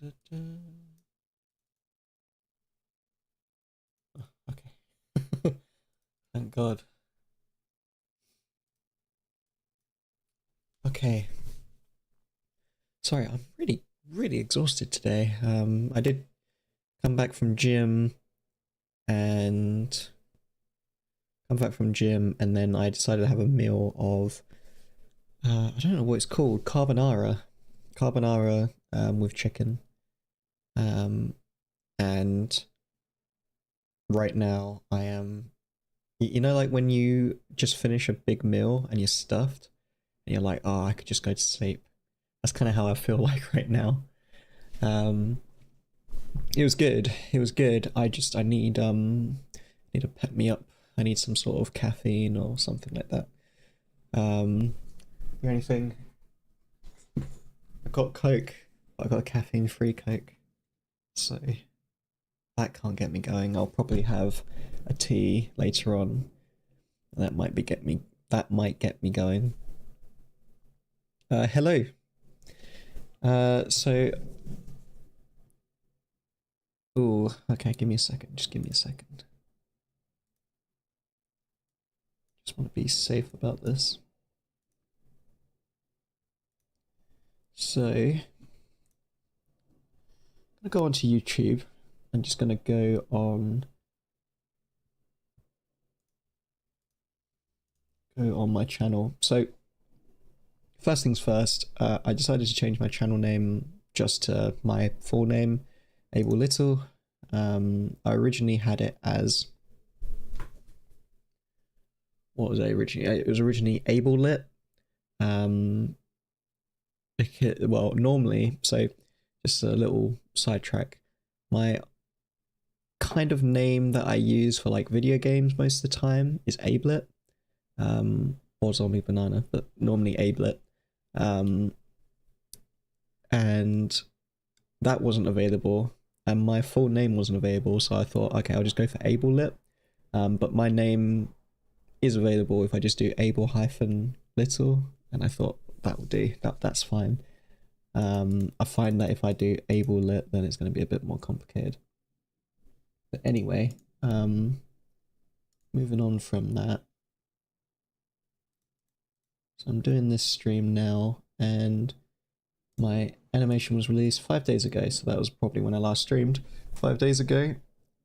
Okay. Thank God. Okay. Sorry, I'm really exhausted today. I did come back from gym and and then I decided to have a meal of I don't know what it's called, carbonara with chicken. Um, and right now I am, you know, like when you just finish a big meal and you're stuffed and you're like, oh, I could just go to sleep. That's kind of how I feel like right now. Um, it was good. It was good. I need to pep me up. I need some sort of caffeine or something like that. You anything? I got Coke. I got a caffeine-free Coke, so that can't get me going. I'll probably have a tea later on. That might be get me. That might get me going. Hello. So. Ooh, okay. Give me a second. Just give me a second. Just want to be safe about this. So, I'm gonna go onto YouTube. I'm just gonna go on my channel. So, first things first, I decided to change my channel name just to my full name, Abel Little. I originally had it as, what was I originally? It was originally Abel Lit. Well, normally, so just a little sidetrack. My kind of name that I use for like video games most of the time is Ablet, or Zombie Banana, but normally Ablet. And that wasn't available, and my full name wasn't available, so I thought, okay, I'll just go for Ablelit. But my name is available if I just do Abel-Little, and I thought that would do. That's fine. I find that if I do Ablelit, then it's going to be a bit more complicated. But anyway, moving on from that. So I'm doing this stream now, and my animation was released 5 days ago, so that was probably when I last streamed 5 days ago,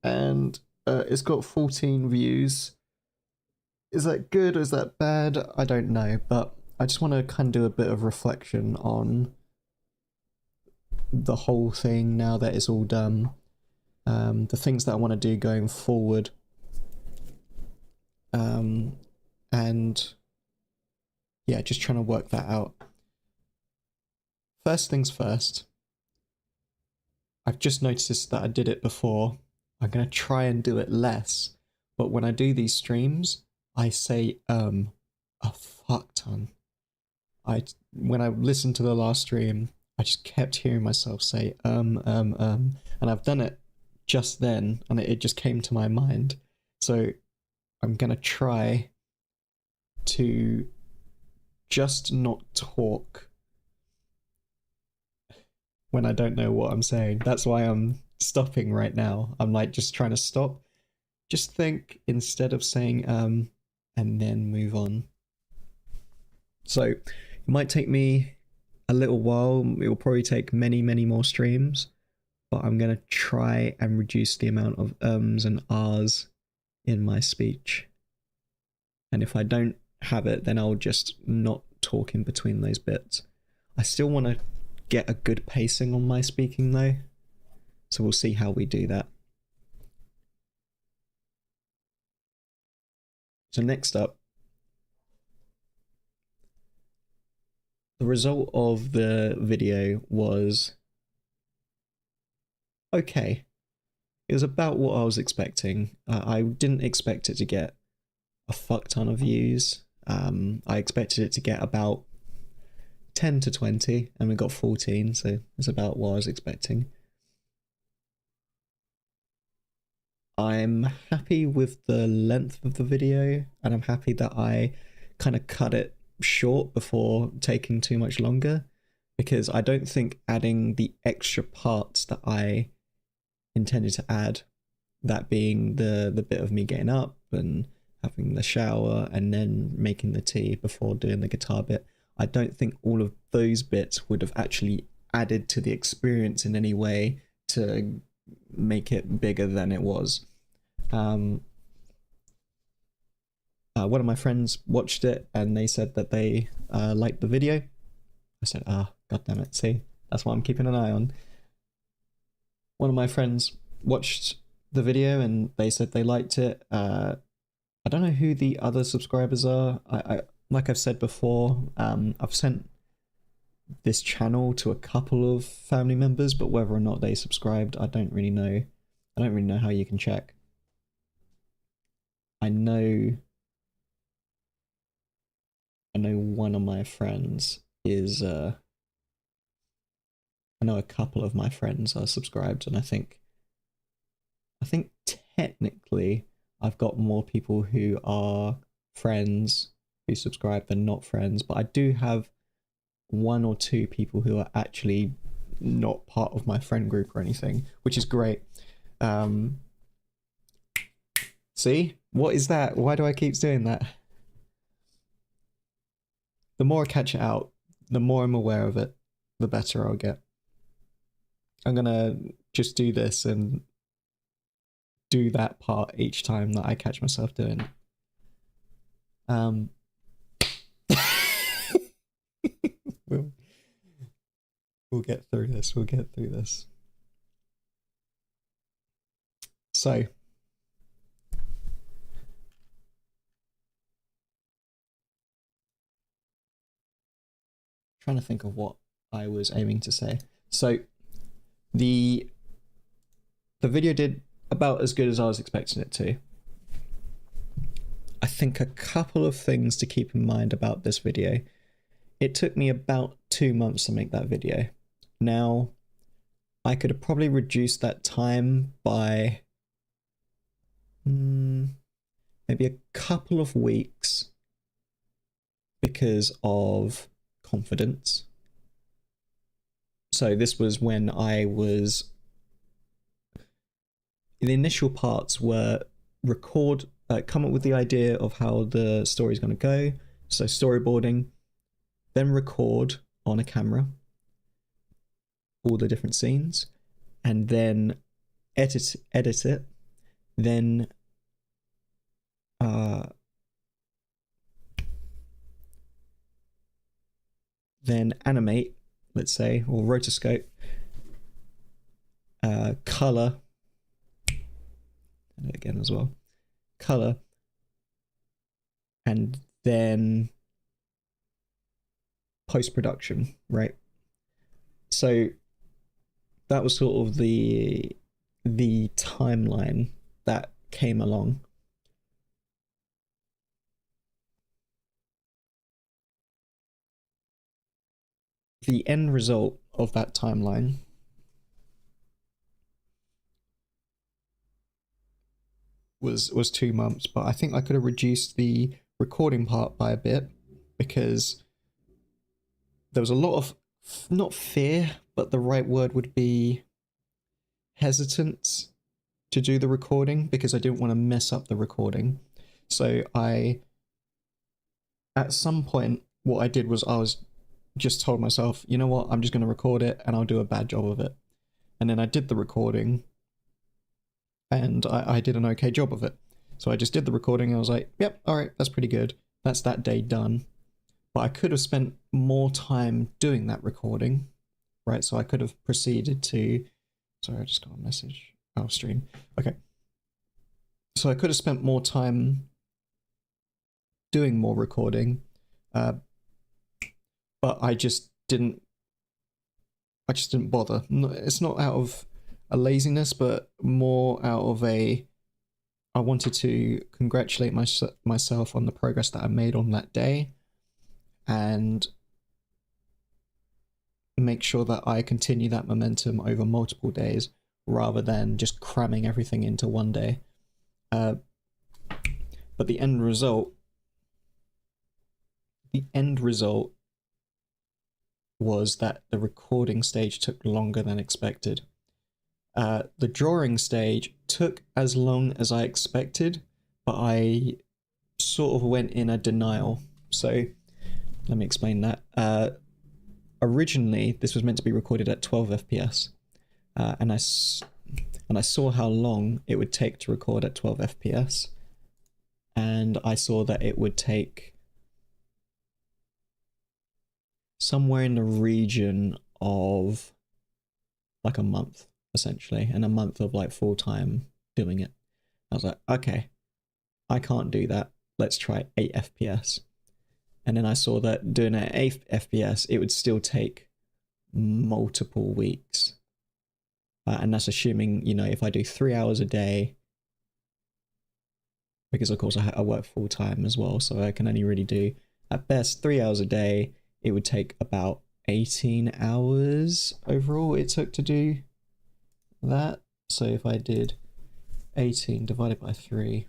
and it's got 14 views. Is that good or is that bad? I don't know, but I just want to kind of do a bit of reflection on the whole thing now that it's all done. The things that I want to do going forward. And yeah, just trying to work that out. First things first, I've just noticed that I did it before. I'm going to try and do it less, but when I do these streams, I say a fuck ton. When I listened to the last stream, I just kept hearing myself say and I've done it just then, and it just came to my mind. So I'm gonna try to just not talk when I don't know what I'm saying. That's why I'm stopping right now. I'm like just trying to stop. Just think instead of saying and then move on. So it might take me a little while. It will probably take many more streams, but I'm gonna try and reduce the amount of ums and ahs in my speech. And if I don't have it, then I'll just not talk in between those bits. I still want to get a good pacing on my speaking though, so we'll see how we do that. So next up, the result of the video was okay. It was about what I was expecting. I didn't expect it to get a fuck ton of views. I expected it to get about 10 to 20, and we got 14, so it's about what I was expecting. I'm happy with the length of the video, and I'm happy that I kind of cut it short before taking too much longer. because I don't think adding the extra parts that I intended to add, that being the bit of me getting up and having the shower and then making the tea before doing the guitar bit, I don't think all of those bits would have actually added to the experience in any way to make it bigger than it was. One of my friends watched it and they said that they liked the video. I said, god damn it, see, that's what I'm keeping an eye on. One of my friends watched the video and they said they liked it. I don't know who the other subscribers are. I like I've said before, I've sent this channel to a couple of family members, but whether or not they subscribed, I don't really know. I don't really know how you can check. I know one of my friends is I know a couple of my friends are subscribed, and I think technically I've got more people who are friends who subscribe than not friends, but I do have one or two people who are actually not part of my friend group or anything, which is great. See? What is that? Why do I keep doing that? The more I catch it out, the more I'm aware of it, the better I'll get. I'm gonna just do this and do that part each time that I catch myself doing it. We'll get through this. We'll get through this. So, trying to think of what I was aiming to say. So, the video did about as good as I was expecting it to. I think a couple of things to keep in mind about this video. It took me about 2 months to make that video. Now, I could have probably reduced that time by maybe a couple of weeks because of confidence. So this was when I was... The initial parts were come up with the idea of how the story's going to go, so storyboarding, then record on a camera all the different scenes, and then edit it, then animate, let's say, or rotoscope, color, and again as well, color, and then post-production, right? So that was sort of the timeline that came along. The end result of that timeline was 2 months, but I think I could have reduced the recording part by a bit because there was a lot of, not fear, but the right word would be hesitance to do the recording because I didn't want to mess up the recording. So at some point, what I did was I was just told myself, you know what, I'm just going to record it and I'll do a bad job of it. And then I did the recording and I did an okay job of it. So I just did the recording and I was like, yep, all right, that's pretty good. That's that day done. But I could have spent more time doing that recording, right? So I could have proceeded to, sorry, I just got a message. Oh, stream. Okay. So I could have spent more time doing more recording, but I just didn't bother. It's not out of a laziness, but more out of I wanted to congratulate myself on the progress that I made on that day and make sure that I continue that momentum over multiple days rather than just cramming everything into one day. But the end result was that the recording stage took longer than expected. The drawing stage took as long as I expected, but I sort of went in a denial. So let me explain that. Originally, this was meant to be recorded at 12 FPS, and I saw how long it would take to record at 12 FPS, and I saw that it would take somewhere in the region of like a month, essentially, and a month of like full time doing it. I was like, okay, I can't do that. Let's try 8 FPS. And then I saw that doing at 8 FPS, it would still take multiple weeks. And that's assuming, you know, if I do 3 hours a day, because of course I work full time as well, so I can only really do at best 3 hours a day. It would take about 18 hours overall it took to do that. So if I did 18 divided by 3,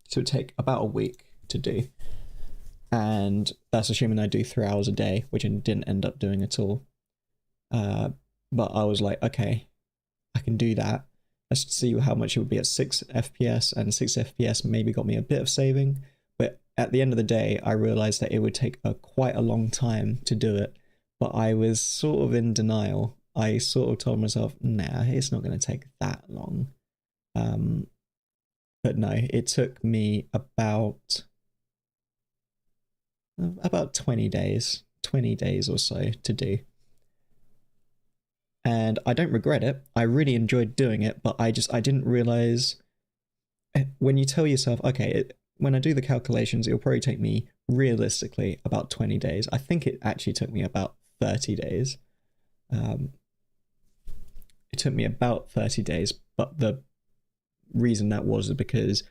so it would take about a week to do. And that's assuming I do 3 hours a day, which I didn't end up doing at all. But I was like, okay, I can do that. Let's see how much it would be at 6 FPS, and 6 FPS maybe got me a bit of saving. But at the end of the day, I realized that it would take quite a long time to do it. But I was sort of in denial. I sort of told myself, nah, it's not going to take that long. But no, it took me about 20 days or so to do. And I don't regret it. I really enjoyed doing it, but I didn't realize, when you tell yourself, okay, when I do the calculations, it'll probably take me realistically about 20 days. I think it actually took me about 30 days. It took me about 30 days, but the reason that was because,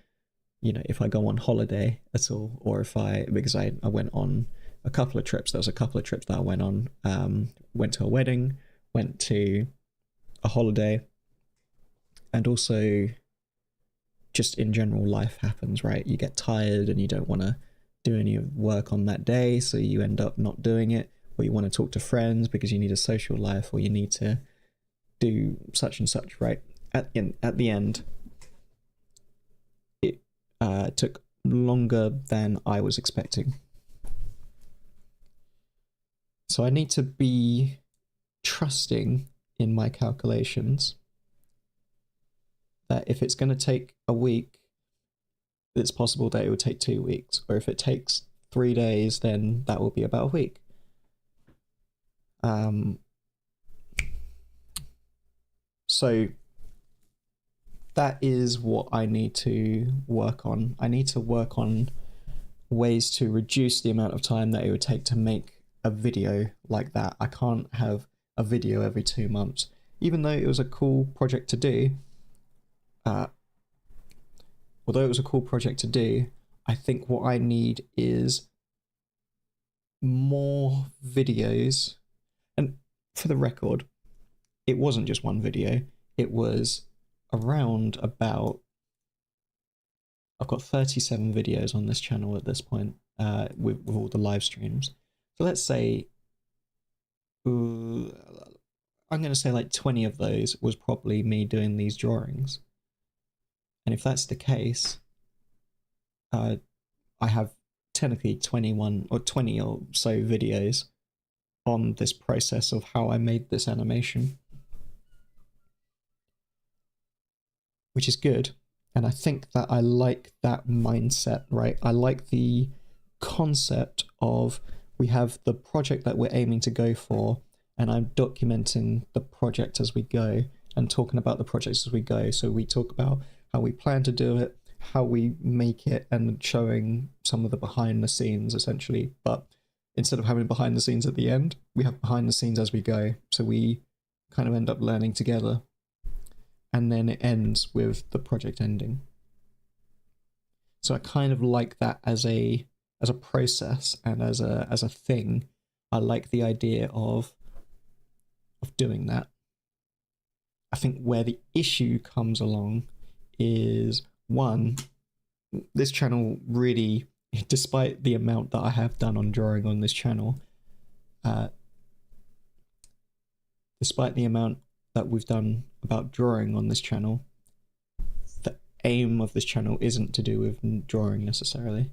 you know, if I go on holiday at all, or because I went on a couple of trips. There was a couple of trips that I went on. Went to a wedding, went to a holiday, and also just in general, life happens, right? You get tired and you don't want to do any work on that day, so you end up not doing it, or you want to talk to friends because you need a social life, or you need to do such and such, right? At the end, it took longer than I was expecting. So I need to be trusting in my calculations that if it's going to take a week, it's possible that it will take 2 weeks, or if it takes 3 days, then that will be about a week. So that is what I need to work on. I need to work on ways to reduce the amount of time that it would take to make a video like that. I can't have a video every 2 months, even though it was a cool project to do. Although it was a cool project to do, I think what I need is more videos. And for the record, it wasn't just one video. It was around about, I've got 37 videos on this channel at this point, with all the live streams. So let's say, I'm going to say like 20 of those was probably me doing these drawings. And if that's the case, I have technically 21 or 20 or so videos on this process of how I made this animation, which is good. And I think that I like that mindset, right? I like the concept of, we have the project that we're aiming to go for, and I'm documenting the project as we go and talking about the projects as we go. So we talk about how we plan to do it, how we make it, and showing some of the behind the scenes essentially. But instead of having behind the scenes at the end, we have behind the scenes as we go. So we kind of end up learning together. And then it ends with the project ending. So I kind of like that as a process and as a thing. I like the idea of doing that. I think where the issue comes along is, one, this channel really, despite the amount that I have done on drawing on this channel, despite the amount that we've done about drawing on this channel, the aim of this channel isn't to do with drawing necessarily,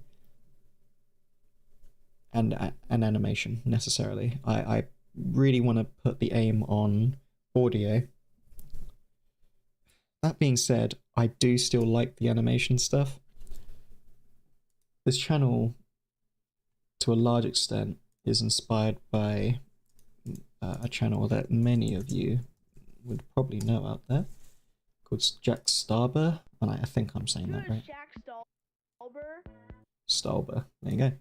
and animation necessarily. I really want to put the aim on audio. That being said, I do still like the animation stuff. This channel, to a large extent, is inspired by a channel that many of you would probably know out there, called Jack Stauber, and I think I'm saying that right. Jack Stauber. Stauber, there you go.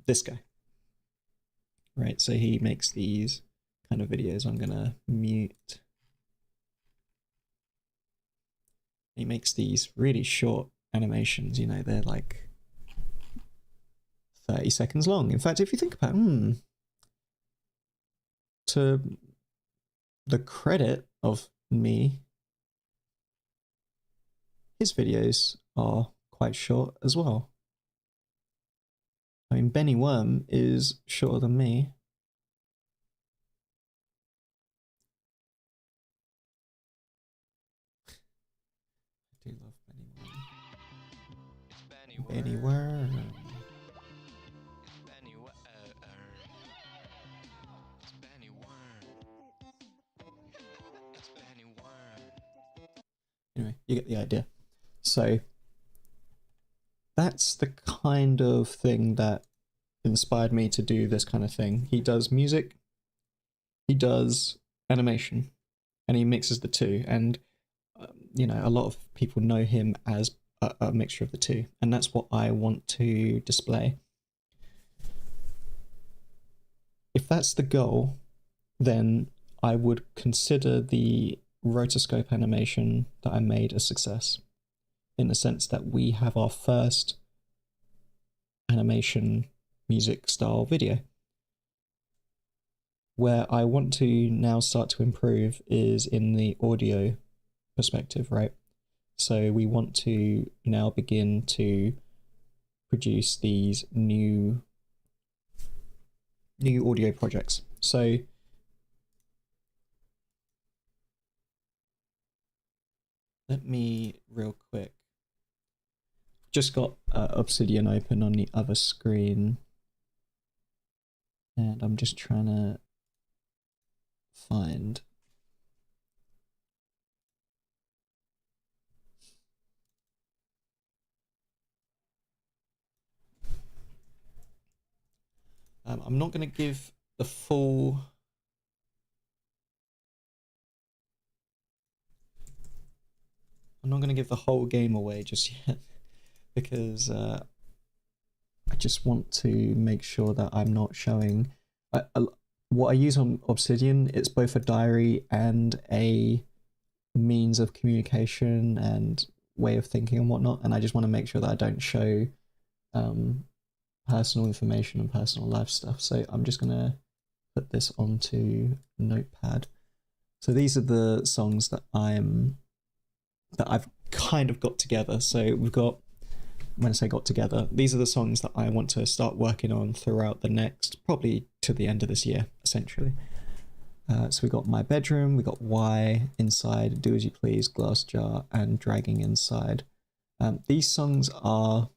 This guy. Right, so he makes these kind of videos. I'm gonna mute. He makes these really short animations, you know, they're like 30 seconds long. In fact, if you think about it, to the credit of me, his videos are quite short as well. I mean, Benny Worm is shorter than me. I do love Benny Worm. Benny Worm. Anyway, you get the idea. So that's the kind of thing that inspired me to do this kind of thing. He does music, he does animation, and he mixes the two. And you know, a lot of people know him as a mixture of the two, and that's what I want to display. If that's the goal, then I would consider the rotoscope animation that I made a success, in the sense that we have our first animation music style video. Where I want to now start to improve is in the audio perspective, right? So we want to now begin to produce these new audio projects. So let me real quick, just got Obsidian open on the other screen, and I'm just trying to find I'm not going to give the full I'm not going to give the whole game away just yet, because I just want to make sure that I'm not showing what I use on Obsidian. It's both a diary and a means of communication and way of thinking and whatnot, and I just want to make sure that I don't show personal information and personal life stuff. So I'm just going to put this onto Notepad. So these are the songs that I've kind of got together. So we've got, when I say got together, these are the songs that I want to start working on throughout the next, probably to the end of this year, essentially. So we got My Bedroom, we got Why, Inside, Do As You Please, Glass Jar, and Dragging Inside. These songs are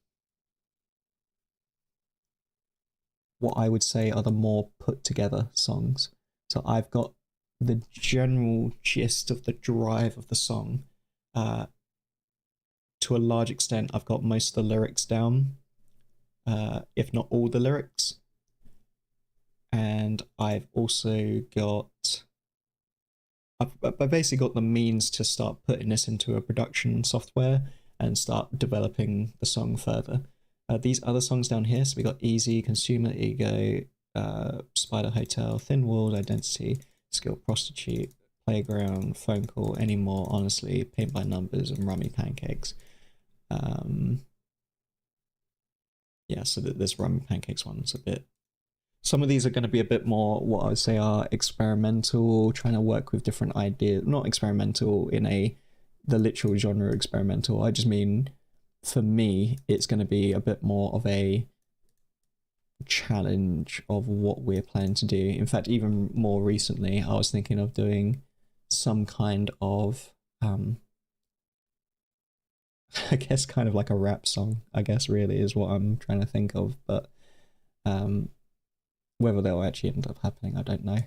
what I would say are the more put together songs. So I've got the general gist of the drive of the song. To a large extent, I've got most of the lyrics down, if not all the lyrics. And I've also got, I've basically got the means to start putting this into a production software and start developing the song further. These other songs down here, so we got Easy, Consumer Ego, Spider Hotel, Thin Walled, Identity, Skilled Prostitute, Playground, Phone Call, Anymore, Honestly, Paint by Numbers, and Rummy Pancakes. Yeah, so this Rummy Pancakes one's a bit, some of these are going to be a bit more what I would say are experimental, trying to work with different ideas. Not experimental in the literal genre experimental. I just mean, for me, it's going to be a bit more of a challenge of what we're planning to do. In fact, even more recently, I was thinking of doing some kind of I guess kind of like a rap song, I guess really is what I'm trying to think of, but whether they'll actually end up happening, I don't know.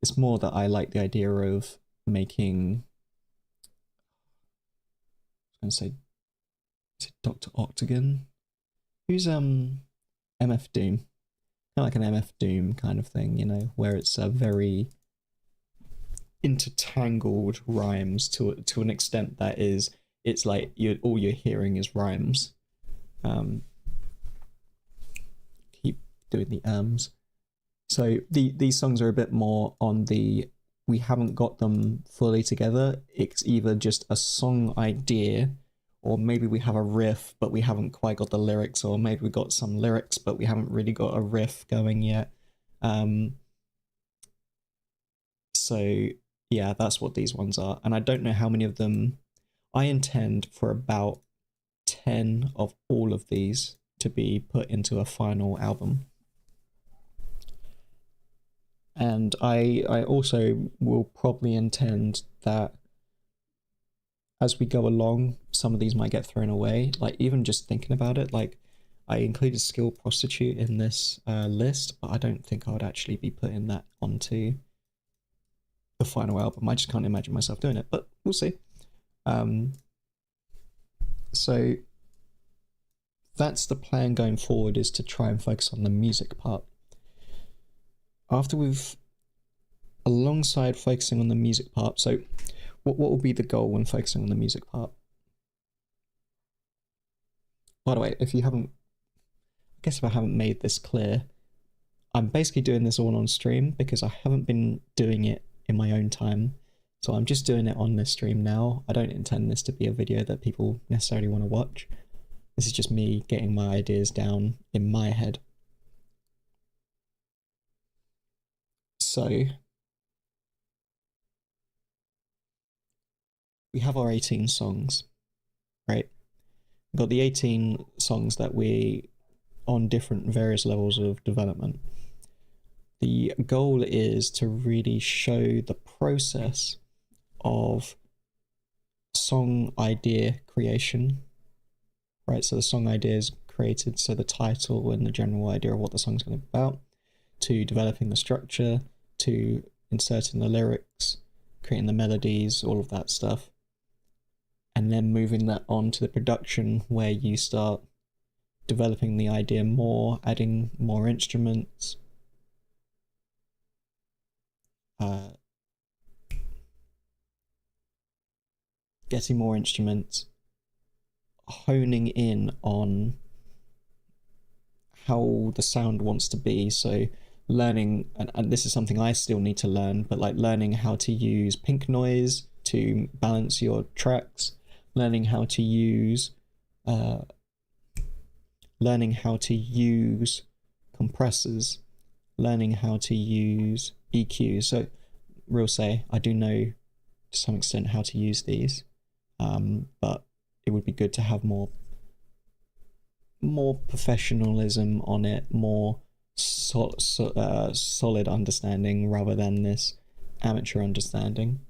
It's more that I like the idea of making, I was going to say, is it Dr. Octagon? Who's MF Doom? Kind of like an MF Doom kind of thing, you know, where it's a very intertangled rhymes to an extent that is, it's like all you're hearing is rhymes. Keep doing the So these songs are a bit more on the, we haven't got them fully together. It's either just a song idea, or maybe we have a riff but we haven't quite got the lyrics, or maybe we got some lyrics but we haven't really got a riff going yet. So yeah, that's what these ones are, and I don't know how many of them. I intend for about 10 of all of these to be put into a final album. And I also will probably intend that as we go along, some of these might get thrown away. Like, even just thinking about it, like, I included Skill Prostitute in this list, but I don't think I would actually be putting that onto the final album. I just can't imagine myself doing it, but we'll see. So that's the plan going forward, is to try and focus on the music part. After alongside focusing on the music part, so what will be the goal when focusing on the music part? By the way, if I haven't made this clear, I'm basically doing this all on stream because I haven't been doing it in my own time. So I'm just doing it on this stream now. I don't intend this to be a video that people necessarily want to watch. This is just me getting my ideas down in my head. So we have our 18 songs, right? We've got the 18 songs that we on different various levels of development. The goal is to really show the process of song idea creation, right? So the song idea is created, so the title and the general idea of what the song's going to be about, to developing the structure, to inserting the lyrics, creating the melodies, all of that stuff, and then moving that on to the production, where you start developing the idea more, adding more instruments, getting more instruments, honing in on how the sound wants to be. So learning, and this is something I still need to learn, but like learning how to use pink noise to balance your tracks, learning how to use compressors, learning how to use EQs. So real say, I do know to some extent how to use these, but it would be good to have more professionalism on it, more solid understanding rather than this amateur understanding.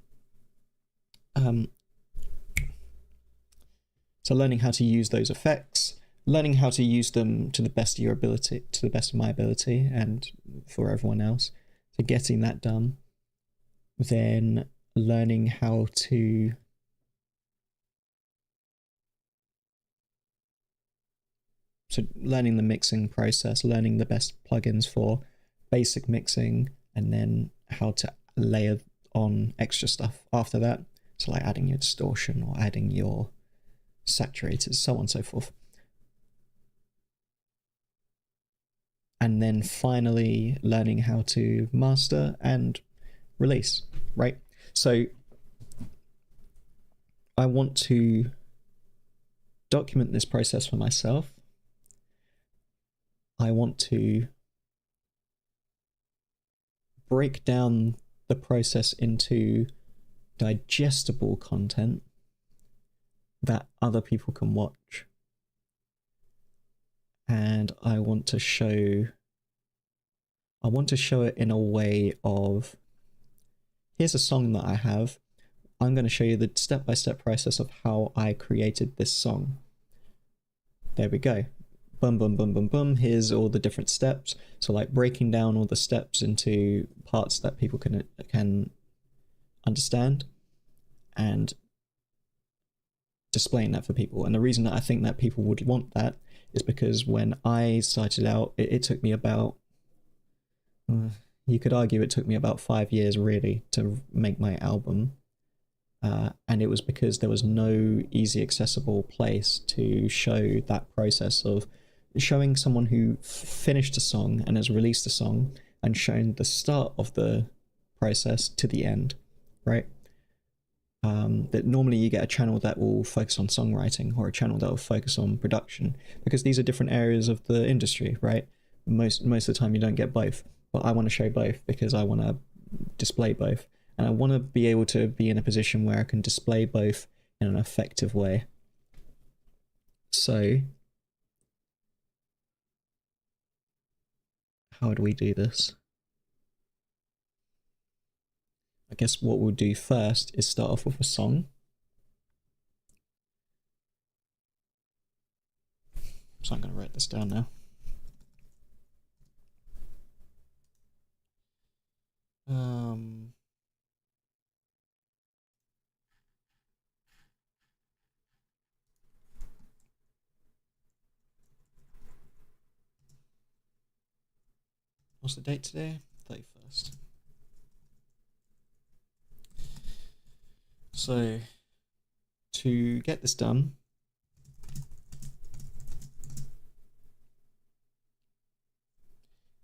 So learning how to use those effects, learning how to use them to the best of your ability, to the best of my ability, and for everyone else. So getting that done, then learning how to learning the mixing process, learning the best plugins for basic mixing, and then how to layer on extra stuff after that. So like adding your distortion or adding your saturators, so on and so forth. And then finally learning how to master and release, right? So I want to document this process for myself. I want to break down the process into digestible content that other people can watch. And I I want to show it in a way of, here's a song that I have. I'm going to show you the step-by-step process of how I created this song. There we go. Boom, boom, boom, boom, boom. Here's all the different steps. So like breaking down all the steps into parts that people can understand and displaying that for people. And the reason that I think that people would want that is because when I started out, it took me about, you could argue it took me about 5 years really to make my album. And it was because there was no easy accessible place to show that process of showing someone who finished a song and has released a song and shown the start of the process to the end, right? That normally you get a channel that will focus on songwriting or a channel that will focus on production, because these are different areas of the industry, right? Most of the time you don't get both, but I want to show both because I want to display both. And I want to be able to be in a position where I can display both in an effective way. So, how do we do this? I guess what we'll do first is start off with a song. So I'm going to write this down now. What's the date today? 31st. So, to get this done,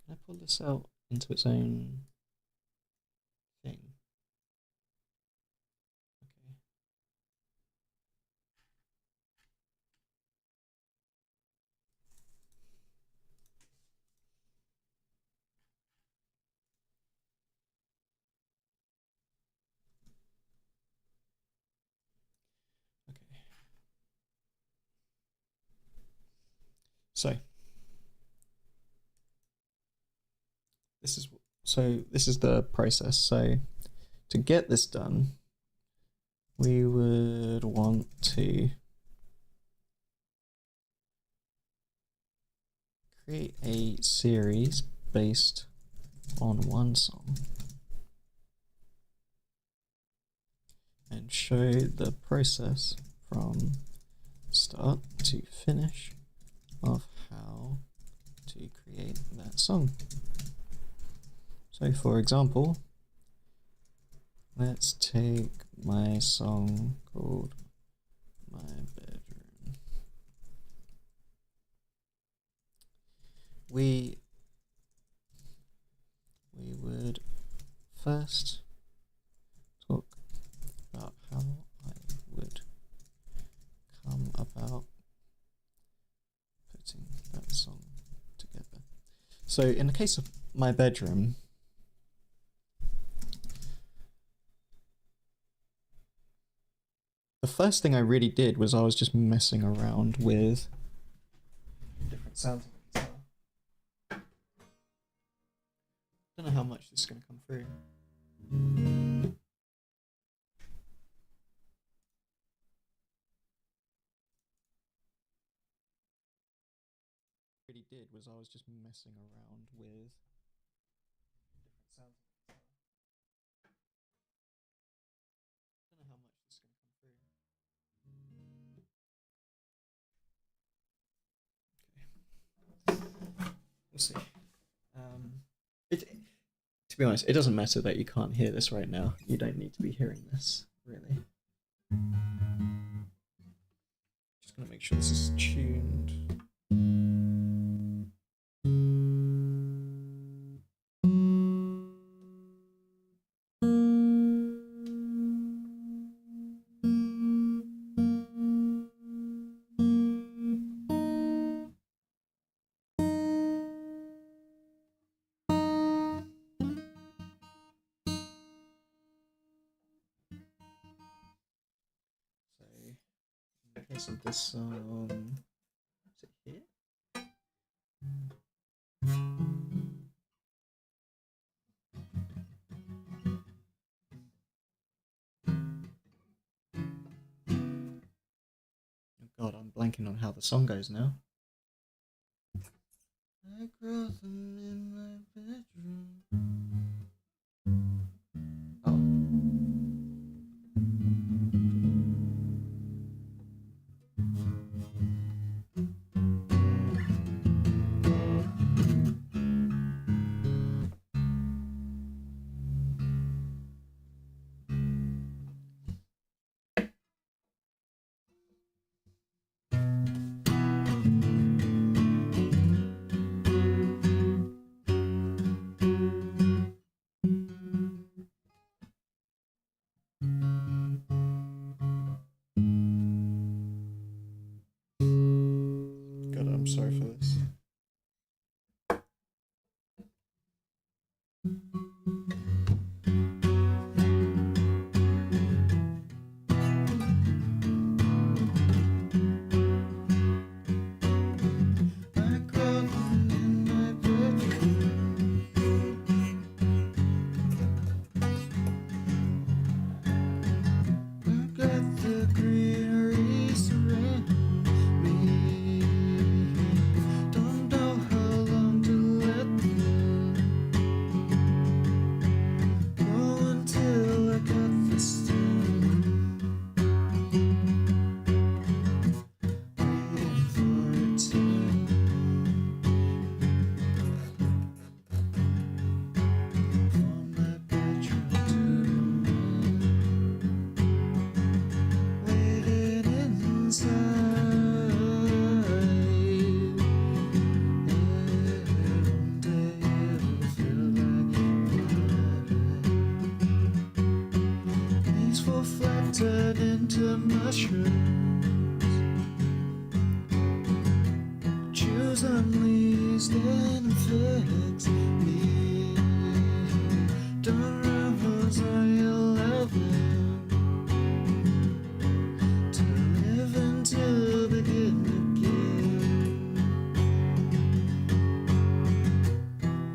can I pull this out into its own thing? Okay. Okay. So this is the process. So to get this done, we would want to create a series based on one song and show the process from start to finish of how to create that song. So for example, let's take my song called My Bedroom. We would first talk about how I would come about putting that song together. So in the case of My Bedroom, the first thing I really did was I was just messing around with different sounds of the guitar. I don't know how much this is going to come through. Really did was I was just messing around with different sounds of the guitar. I don't know how much this is going to come through. Okay. We'll see. To be honest, it doesn't matter that you can't hear this right now. You don't need to be hearing this, really. Just gonna make sure this is tuned. In the case of this song, is it here? banking on how the song goes now. I grow them in my bedroom. Oh. God, I'm sorry for this. I grow them in my bedroom. I got the greenery surround me. Don't know how long to let them grow until I got the stem. Waiting for a time for my bedroom to run. Waiting inside. One day it'll feel like mine. These fall flat turn into mushrooms. Choose unleashed and fix me. Don't rumbles on your loving to live until begin again.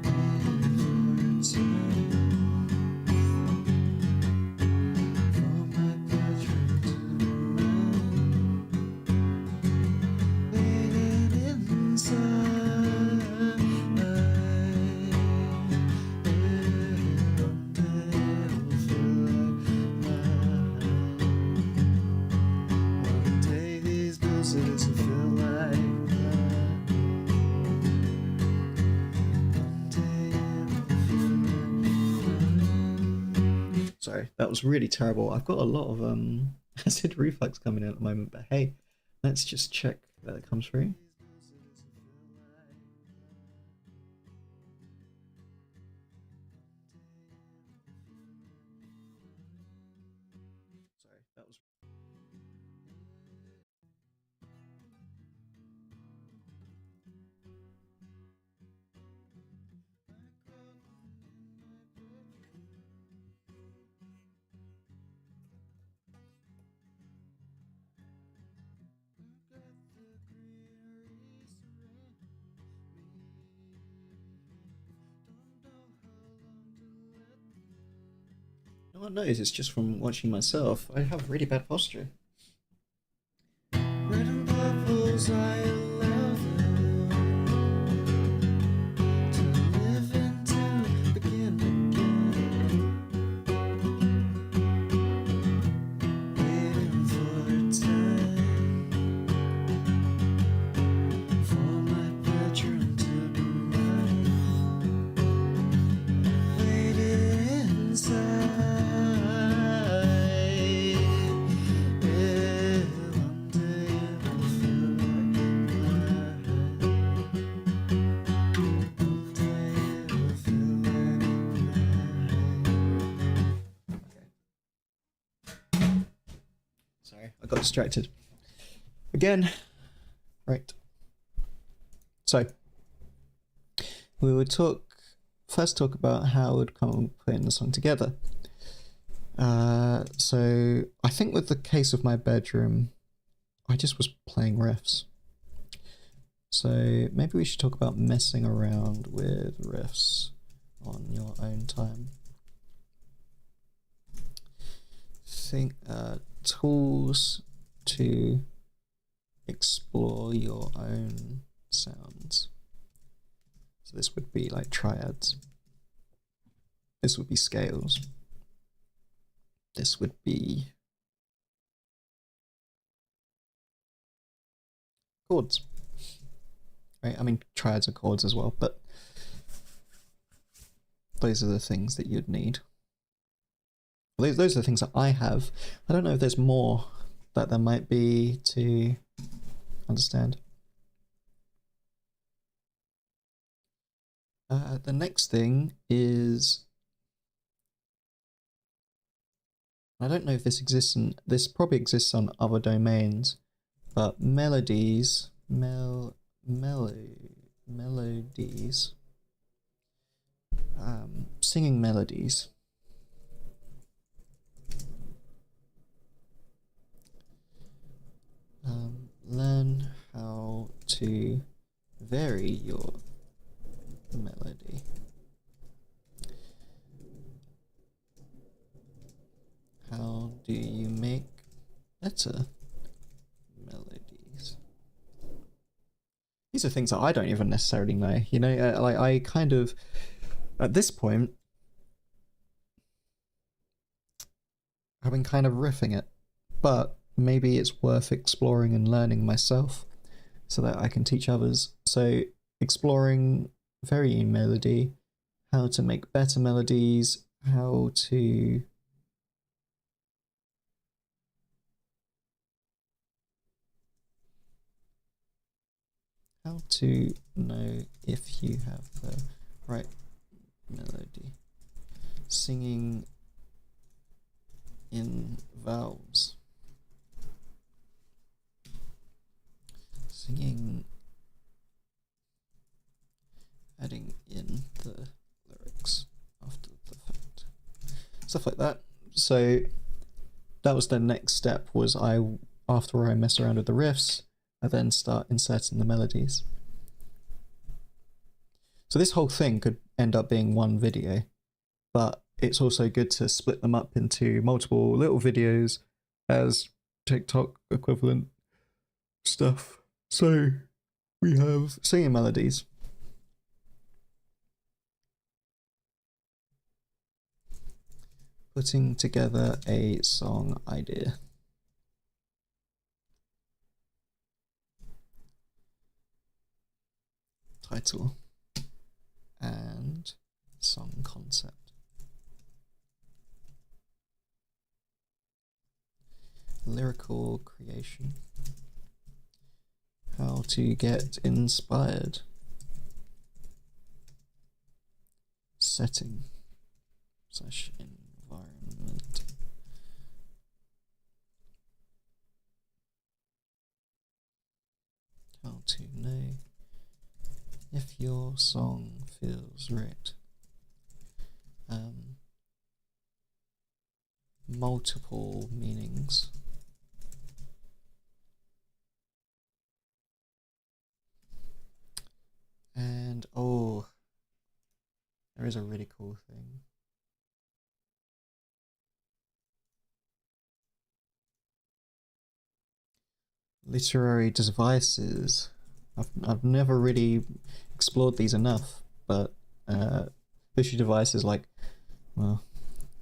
Waiting for a time for my bedroom to run. Waiting inside. One day it'll feel like mine. One day these buildings will feel like mine. One day it'll feel like mine. Sorry, that was really terrible. I've got a lot of acid reflux coming in at the moment, but hey, let's just check that it comes through. Sorry, that was. No one knows, it's just from watching myself. I have really bad posture. Red and purples, I allow them to live and to begin again. Waiting for a time for my bedroom to be mine. Waiting inside. One day it'll feel like mine. One day it'll feel like mine. Okay. Sorry, I got distracted. Again. Right. So, we would first talk about how we'd come on putting the song together. So I think with the case of my bedroom, I just was playing riffs. So maybe we should talk about messing around with riffs on your own time. Think tools to explore your own sounds. So this would be like triads. This would be scales. This would be chords. Right? I mean, triads are chords as well, but those are the things that you'd need. Those are the things that I have. I don't know if there's more that there might be to understand. The next thing is, I don't know if this exists in, this probably exists on other domains, but melodies, melodies, singing melodies. Learn how to vary your melody. How do you make better melodies? These are things that I don't even necessarily know, you know, like I kind of, at this point, I've been kind of riffing it, but maybe it's worth exploring and learning myself so that I can teach others. So exploring varying melody, how to make better melodies, how to know if you have the right melody. Singing in vowels. Singing, adding in the lyrics after the fact. Stuff like that. So that was the next step, was after I mess around with the riffs, I then start inserting the melodies. So this whole thing could end up being one video, but it's also good to split them up into multiple little videos as TikTok equivalent stuff. So we have singing melodies. Putting together a song idea. Title and song concept. Lyrical creation. How to get inspired. Setting / environment. How to know if your song feels right. Multiple meanings. And oh, there is a really cool thing. Literary devices. I've never really explored these enough, but literary devices like, well,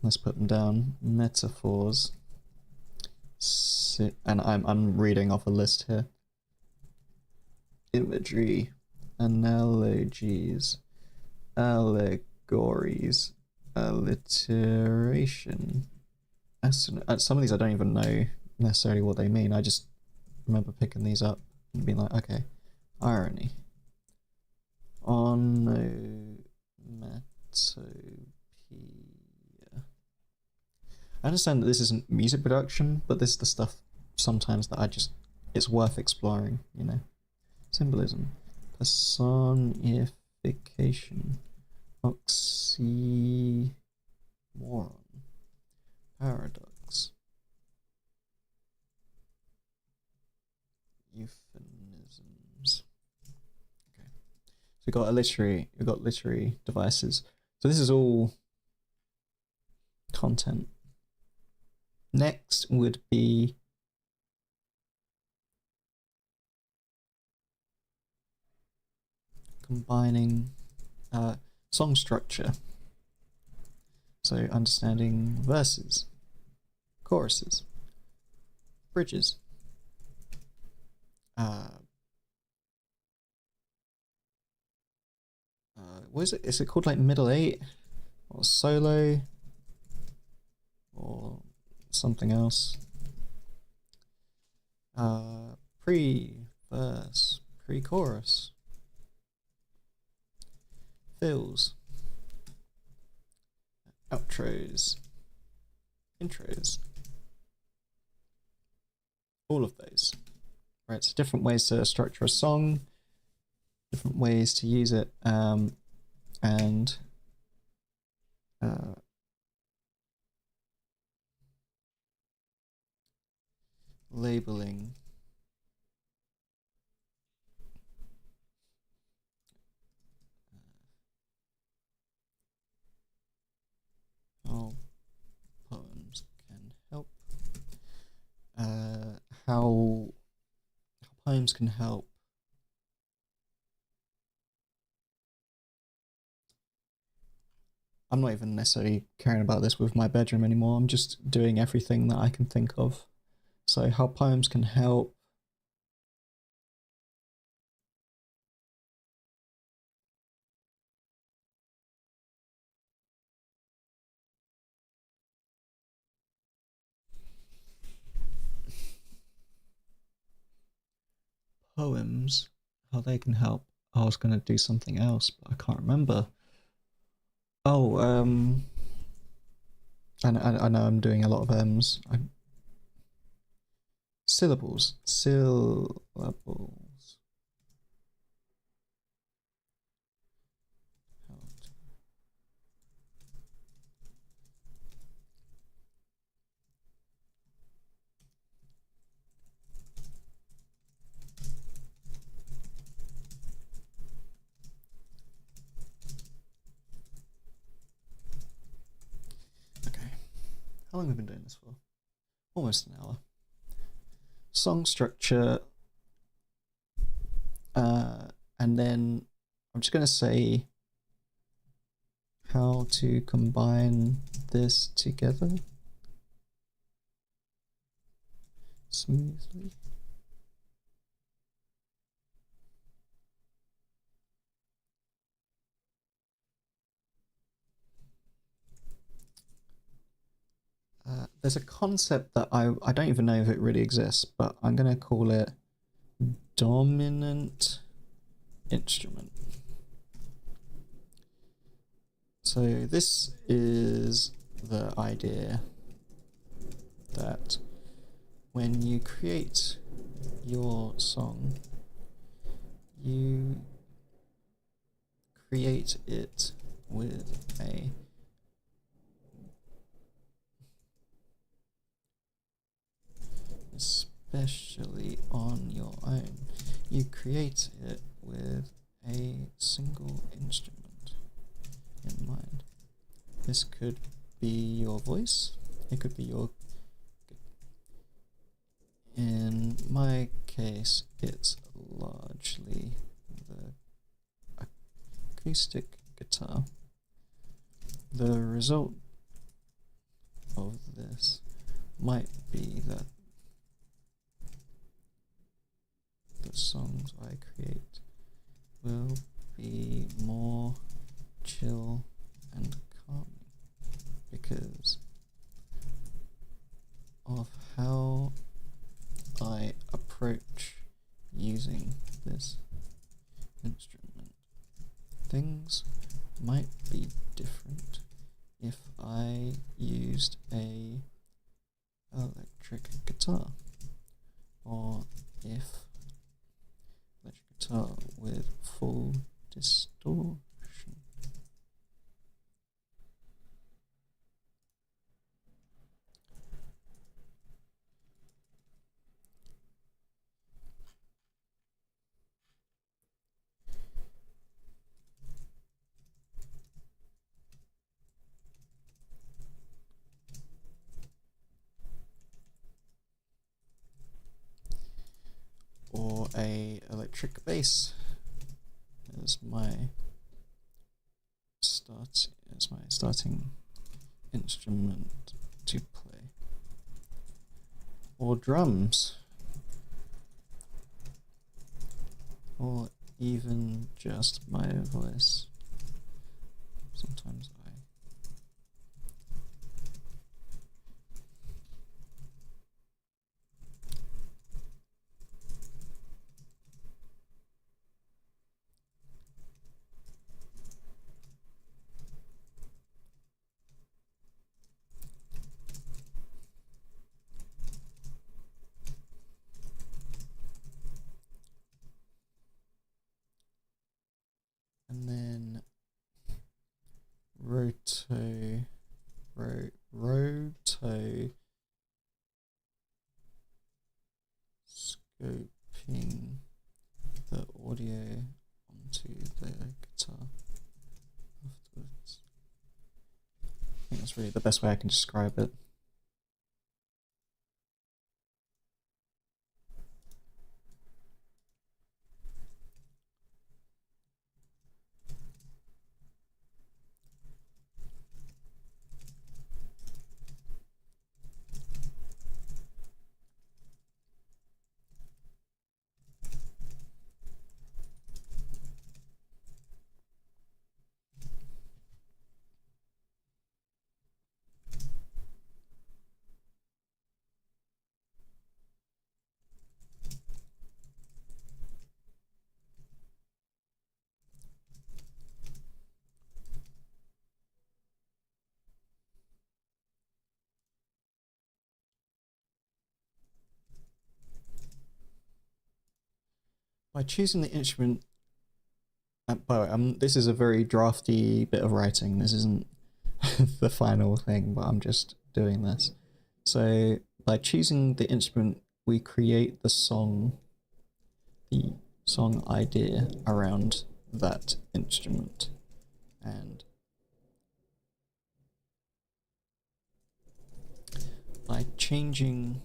let's put them down. Metaphors. And I'm reading off a list here. Imagery, analogies, allegories, alliteration. Some of these I don't even know necessarily what they mean. I just remember picking these up and being like, okay, irony, onomatopoeia. I understand that this isn't music production, but this is the stuff sometimes that it's worth exploring, you know. Symbolism, personification, oxymoron, paradox, euphemisms. Okay, so we've got literary devices. So this is all content. Next would be combining song structure. So understanding verses, choruses, bridges, what is it? Is it called like middle eight or solo or something else? Pre-verse, pre-chorus, fills, outros, intros, all of those. Right, so different ways to structure a song, different ways to use it, and labeling. How poems can help. How poems can help. I'm not even necessarily caring about this with my bedroom anymore. I'm just doing everything that I can think of. So how poems can help. Poems, how they can help. I was gonna do something else, but I can't remember. Oh, I know I'm doing a lot of syllables. Syllables. Okay. How long have we been doing this for? Almost an hour. Song structure. And then I'm just gonna say how to combine this together smoothly. There's a concept that I don't even know if it really exists, but I'm gonna call it dominant instrument. So this is the idea that when you create your song, you create it with a especially on your own, you create it with a single instrument in mind. This could be your voice, it could be your, in my case it's largely the acoustic guitar. The result of this might be that the songs I create will be more chill and calming because of how I approach using this instrument. Things might be different if I used a electric guitar, or if electric guitar with full distortion. Or a electric bass as my starting instrument to play, or drums, or even just my voice. Sometimes and then rotoscoping the audio onto the guitar afterwards. I think that's really the best way I can describe it. By choosing the instrument, by the way, this is a very drafty bit of writing. This isn't the final thing, but I'm just doing this. So by choosing the instrument, we create the song idea around that instrument. And by changing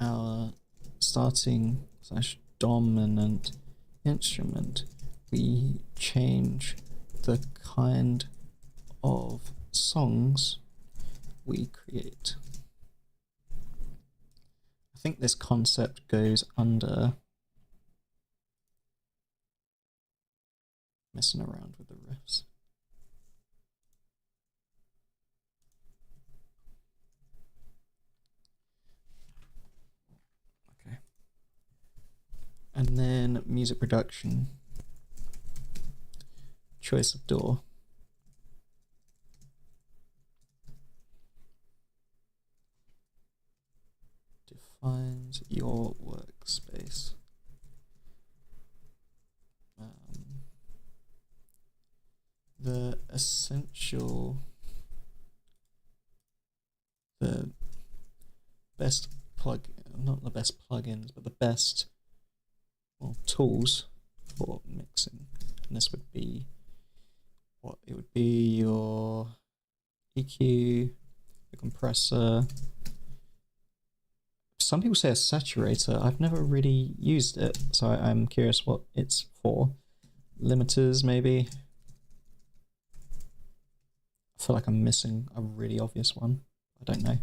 our starting / dominant instrument, we change the kind of songs we create. I think this concept goes under messing around with the riffs. Okay. And then music production. Choice of DAW. Defines your workspace. The best not the best plugins, but the best tools for mixing. And this would be your EQ, your compressor. Some people say a saturator. I've never really used it, so I'm curious what it's for. Limiters, maybe. I feel like I'm missing a really obvious one. I don't know.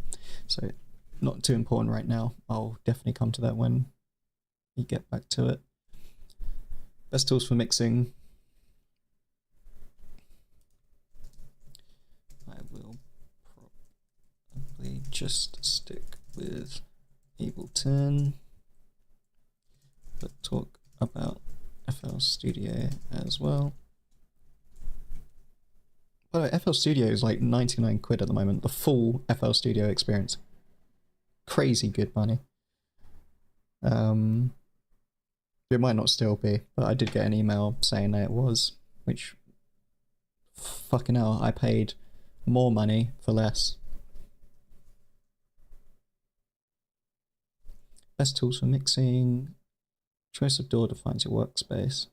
So not too important right now. I'll definitely come to that when we get back to it. Best tools for mixing. I will probably just stick with Ableton, but talk about FL Studio as well. By the way, FL Studio is like 99 quid at the moment, the full FL Studio experience. Crazy good money. It might not still be, but I did get an email saying that it was, which, fucking hell, I paid more money for less. Best tools for mixing. Choice of DAW defines your workspace.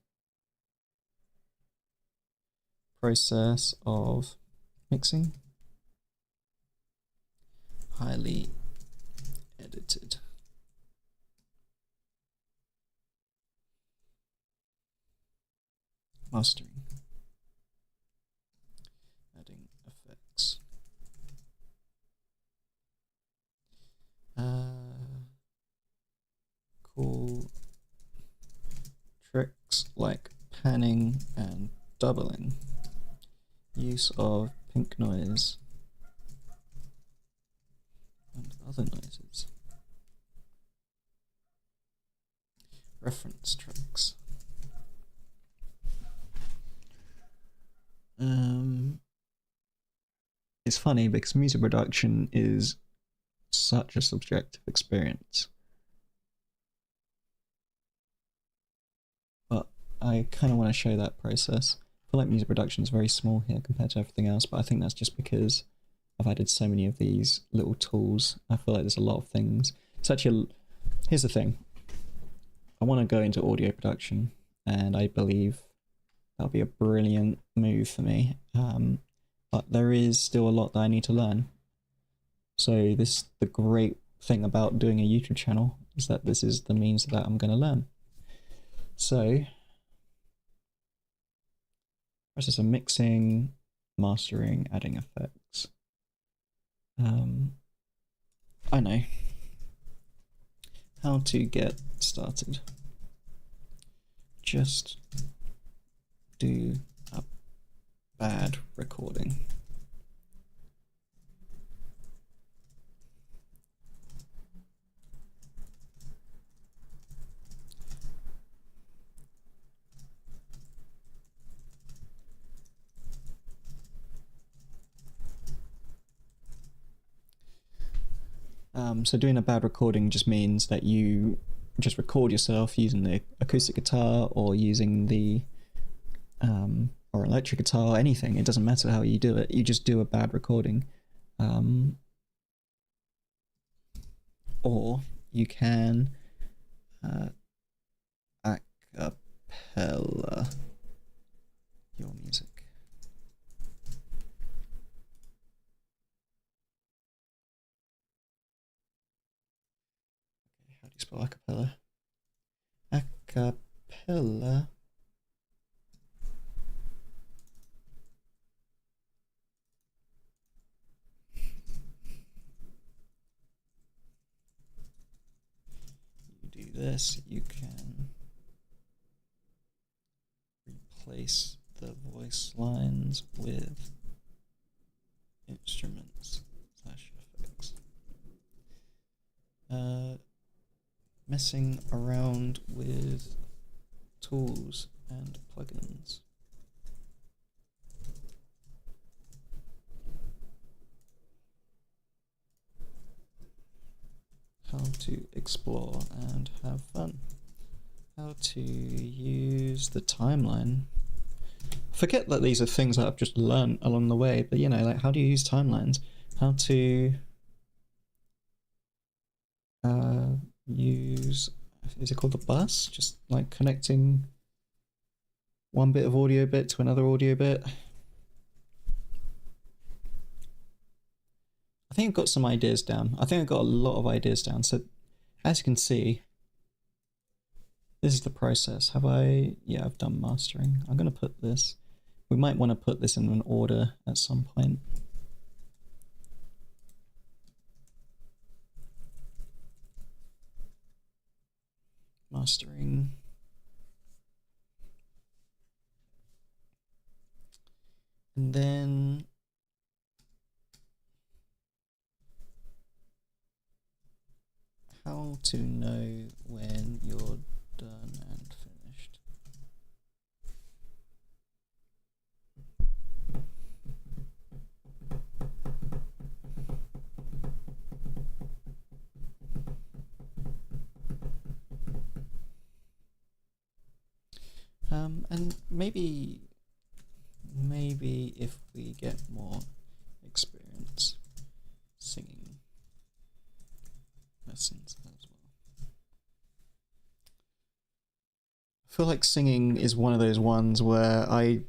Process of mixing. Highly edited. Mastering. Adding effects. Cool tricks like panning and doubling. Use of pink noise and other noises. Reference tricks. It's funny because music production is such a subjective experience. But I kind of want to show that process. I feel like music production is very small here compared to everything else, but I think that's just because I've added so many of these little tools. I feel like there's a lot of things. It's actually, here's the thing. I want to go into audio production, and I believe that'll be a brilliant move for me. But there is still a lot that I need to learn. So the great thing about doing a YouTube channel is that this is the means that I'm going to learn. So, process of mixing, mastering, adding effects. I know how to get started. Just do a bad recording. So doing a bad recording just means that you just record yourself using the acoustic guitar or using the or electric guitar, anything. It doesn't matter how you do it. You just do a bad recording. Or you can a cappella your music. Okay, how do you spell acapella? Acapella. You do this, you can replace the voice lines with instruments / effects. Messing around with tools and plugins. How to explore and have fun. How to use the timeline. Forget that these are things that I've just learned along the way, but you know, like how do you use timelines? How to use, is it called the bus? Just like connecting one bit of audio bit to another audio bit. I think I've got some ideas down. I think I've got a lot of ideas down. So as you can see, this is the process. Have I? Yeah, I've done mastering. I'm going to put this. We might want to put this in an order at some point. Mastering. And then how to know when you're done and finished. And maybe if we get more experience singing lessons as well. I feel like singing is one of those ones where I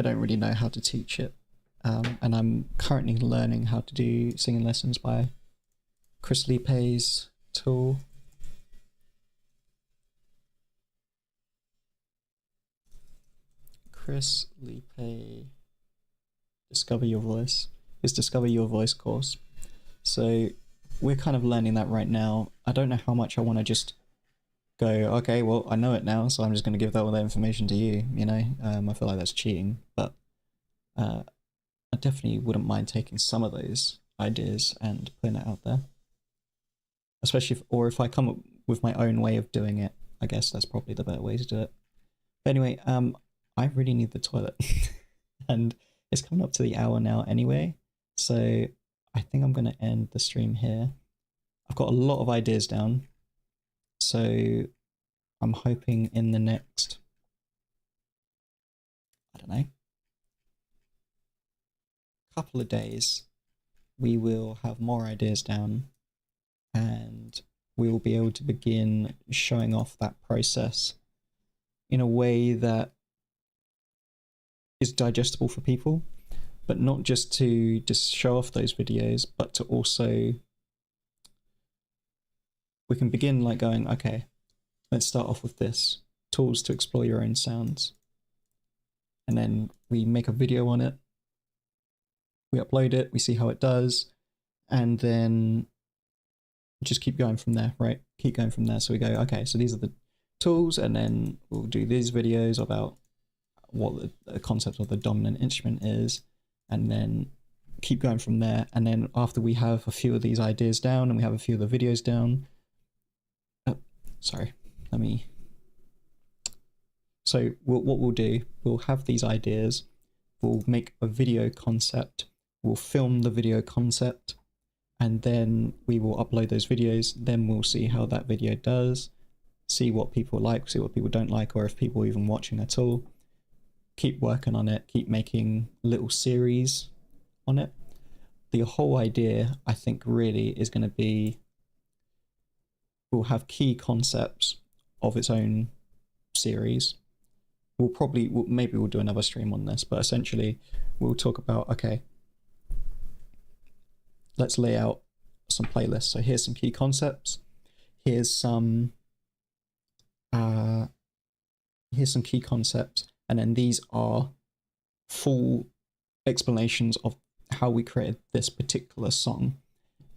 don't really know how to teach it, and I'm currently learning how to do singing lessons by Chris Lipe's tool. Chris Lipe Discover Your Voice. It's Discover Your Voice course. So we're kind of learning that right now. I don't know how much I want to just go, okay, well, I know it now, so I'm just going to give all that information to you, you know? I feel like that's cheating, but I definitely wouldn't mind taking some of those ideas and putting it out there. Especially if I come up with my own way of doing it, I guess that's probably the better way to do it. But anyway, I really need the toilet. And it's coming up to the hour now anyway, so I think I'm going to end the stream here. I've got a lot of ideas down, so I'm hoping in the next, I don't know, couple of days, we will have more ideas down and we will be able to begin showing off that process in a way that is digestible for people, but not just to just show off those videos, but to also, we can begin like going, okay, let's start off with this, tools to explore your own sounds. And then we make a video on it, we upload it, we see how it does, and then just keep going from there, right? Keep going from there. So we go, okay, so these are the tools, and then we'll do these videos about what the concept of the dominant instrument is, and then keep going from there. And then after we have a few of these ideas down and we have a few of the videos down, so what we'll do, we'll have these ideas, we'll make a video concept, we'll film the video concept, and then we will upload those videos. Then we'll see how that video does, see what people like, see what people don't like, or if people are even watching at all. Keep working on it, keep making little series on it. The whole idea, I think, really is going to be, we'll have key concepts of its own series. Maybe we'll do another stream on this, but essentially we'll talk about, okay, let's lay out some playlists. So here's some key concepts, here's some key concepts, and then these are full explanations of how we created this particular song.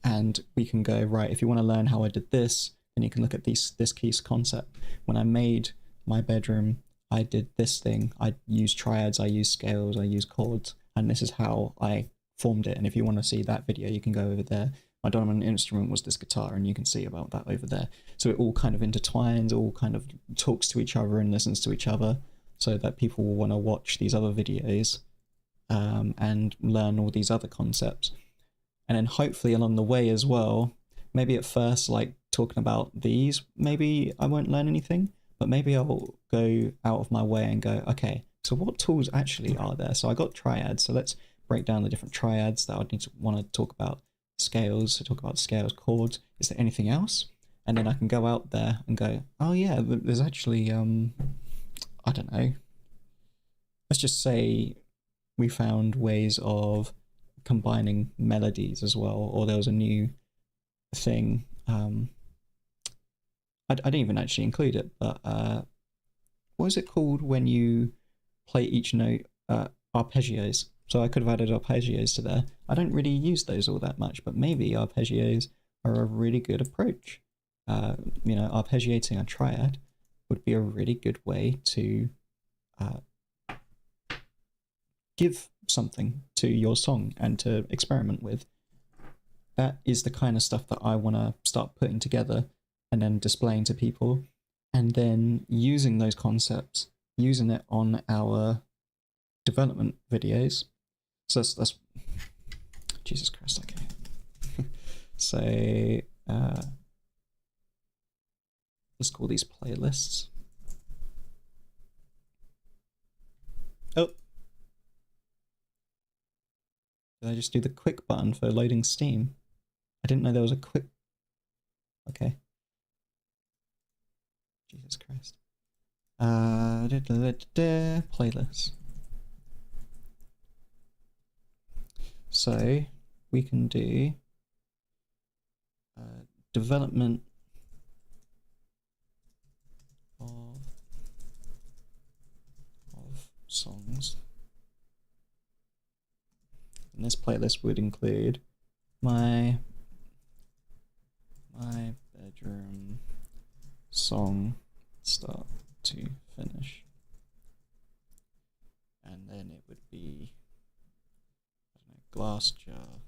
And we can go, right, if you want to learn how I did this, then you can look at this key concept. When I made my bedroom, I did this thing. I used triads, I used scales, I used chords, and this is how I formed it. And if you want to see that video, you can go over there. My dominant instrument was this guitar, and you can see about that over there. So it all kind of intertwines, all kind of talks to each other and listens to each other, so that people will want to watch these other videos and learn all these other concepts. And then hopefully along the way as well, maybe at first, like talking about these, maybe I won't learn anything, but maybe I'll go out of my way and go, okay, so what tools actually are there? So I got triads, so let's break down the different triads that I'd want to talk about. Scales, so talk about scales, chords. Is there anything else? And then I can go out there and go, oh yeah, there's actually, I don't know, let's just say we found ways of combining melodies as well, or there was a new thing. I didn't even actually include it, but what is it called when you play each note? Arpeggios. So I could have added arpeggios to there. I don't really use those all that much, but maybe arpeggios are a really good approach. You know, arpeggiating a triad would be a really good way to give something to your song and to experiment with. That is the kind of stuff that I want to start putting together and then displaying to people, and then using those concepts, using it on our development videos. So that's Jesus Christ, okay. So let's call these playlists. Oh, did I just do the quick button for loading Steam? I didn't know there was a quick. Okay. Jesus Christ. Playlist. So we can do development of songs. And this playlist would include my bedroom song start to finish. And then it would be, I don't know, glass jar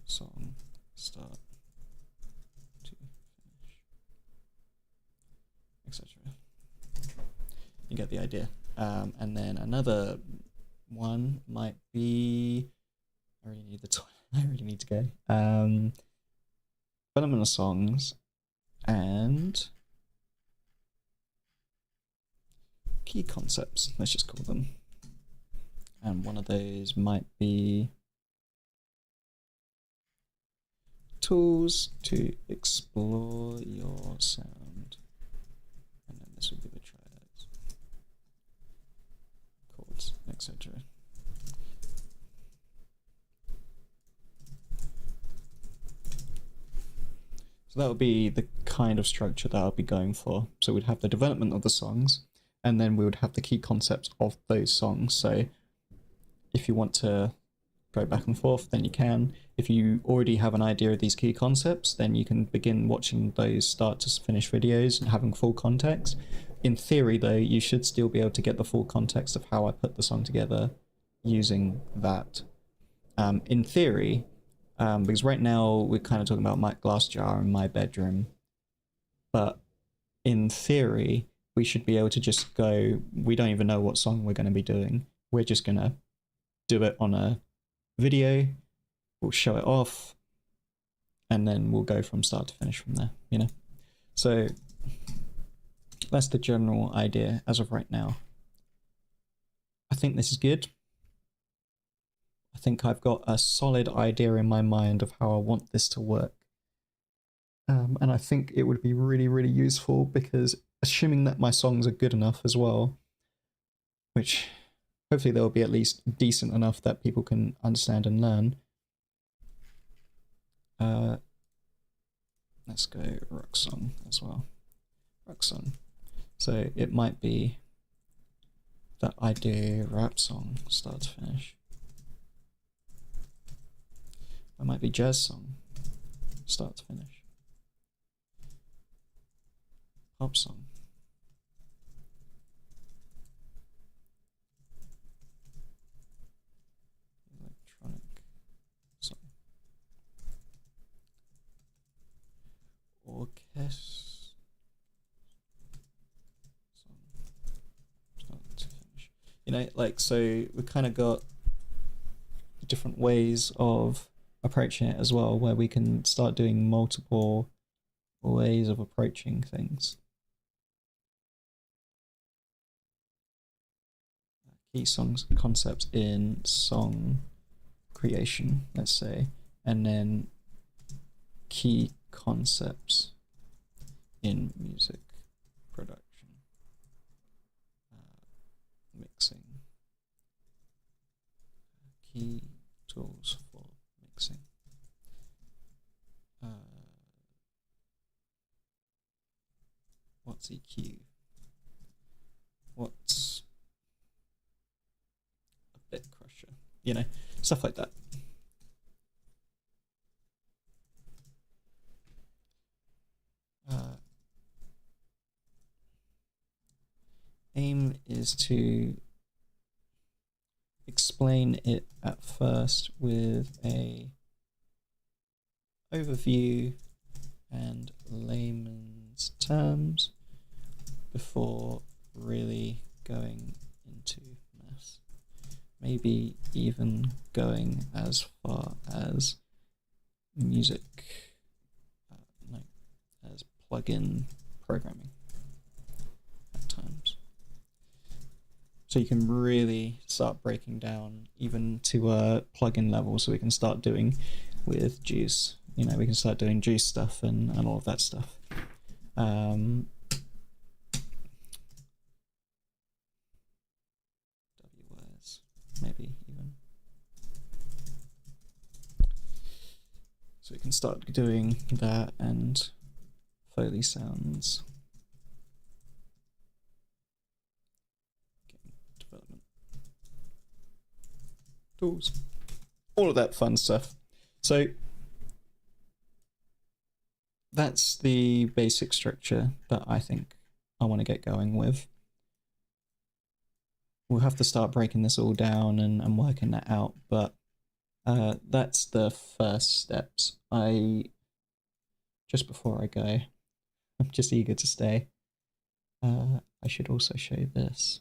song start to finish, etc. You get the idea. And then another one might be, I really need the toilet. I really need to go. Development of songs and key concepts, let's just call them. And one of those might be tools to explore your sound. And then this would be the triads, chords, etc. So that would be the kind of structure that I'll be going for. So we'd have the development of the songs, and then we would have the key concepts of those songs. So if you want to go back and forth, then you can. If you already have an idea of these key concepts, then you can begin watching those start to finish videos and having full context. In theory, though, you should still be able to get the full context of how I put the song together using that. In theory, because right now we're kind of talking about my glass jar and my bedroom, but in theory, we should be able to just go, we don't even know what song we're going to be doing. We're just going to do it on a video, we'll show it off, and then we'll go from start to finish from there, you know? So that's the general idea as of right now. I think this is good. I think I've got a solid idea in my mind of how I want this to work. And I think it would be really, really useful because assuming that my songs are good enough as well, which hopefully they'll be at least decent enough that people can understand and learn. Let's go rock song as well. Rock song. So it might be that I do rap song start to finish. It might be jazz song start to finish. Pop song. Electronic song. Orchestra song start to finish. You know, like, so we kind of got different ways of approaching it as well, where we can start doing multiple ways of approaching things. Key songs concepts in song creation, let's say, and then key concepts in music production, mixing, key tools for mixing, what's EQ, what's a bit crusher, you know, stuff like that. Aim is to explain it at first with a overview and layman's terms before really going into maths. Maybe even going as far as music, as plug-in programming at times. So you can really start breaking down even to a plug-in level, so we can start doing with Juice. You know, we can start doing Juice stuff and all of that stuff. WS, maybe even. So we can start doing that and Foley sounds. tools, all of that fun stuff. So that's the basic structure that I think I want to get going with. We'll have to start breaking this all down and working that out, but that's the first steps. Just before I go, I'm just eager to stay. I should also show this.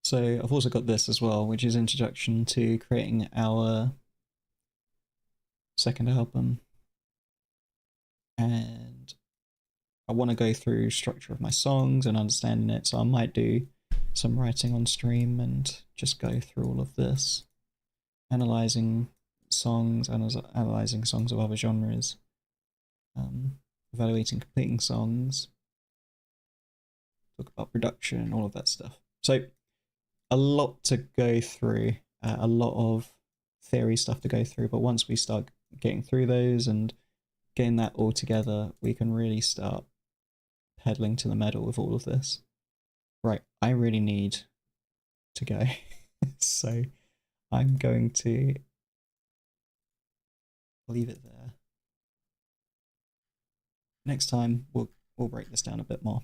So I've also got this as well, which is introduction to creating our second album. And I want to go through structure of my songs and understanding it, so I might do some writing on stream and just go through all of this, analyzing songs, analyzing songs of other genres, evaluating completing songs, talk about production, all of that stuff. So a lot to go through, a lot of theory stuff to go through, but once we start getting through those and getting that all together, we can really start pedaling to the metal with all of this. Right, I really need to go. So I'm going to leave it there. Next time we'll break this down a bit more.